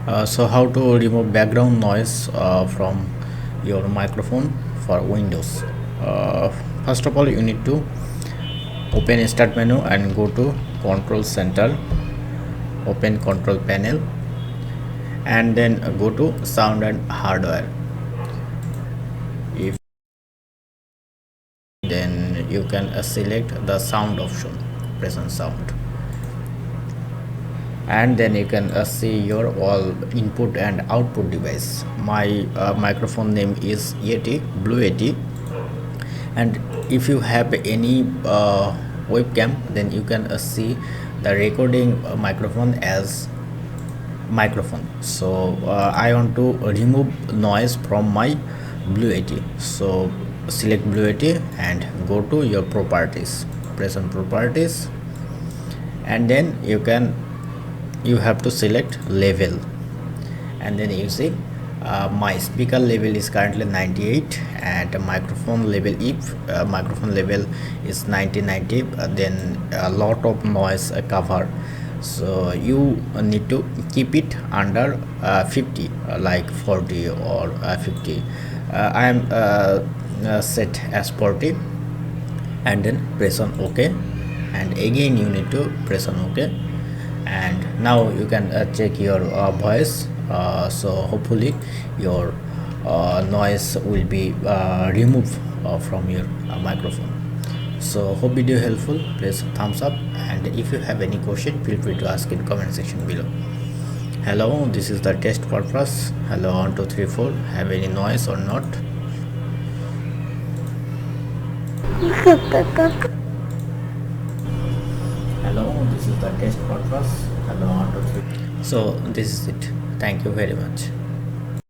So how to remove background noise from your microphone for Windows. First of all, you need to open start menu and go to control center, open control panel, and then go to sound and hardware. If then you can select the sound option, press on sound, and then you can see your all input and output device. My microphone name is Yeti Blue Yeti, and if you have any webcam, then you can see the recording microphone as microphone. So I want to remove noise from my Blue Yeti. So select Blue Yeti and go to your properties, press on properties, and then you have to select level, and then you see my speaker level is currently 98, and microphone level, if microphone level is 1990, then a lot of noise cover. So you need to keep it under 50, like 40 or 50. I am set as 40, and then press on OK, and again you need to press on OK, and now you can check your voice. So hopefully your noise will be removed from your microphone. So hope video helpful, please thumbs up, and if you have any question, feel free to ask in comment section below. Hello, this is the test purpose. Hello, 1 2 3 4, have any noise or not? Hello, this is the test purpose. Hello, 1 2 3. So this is it. Thank you very much.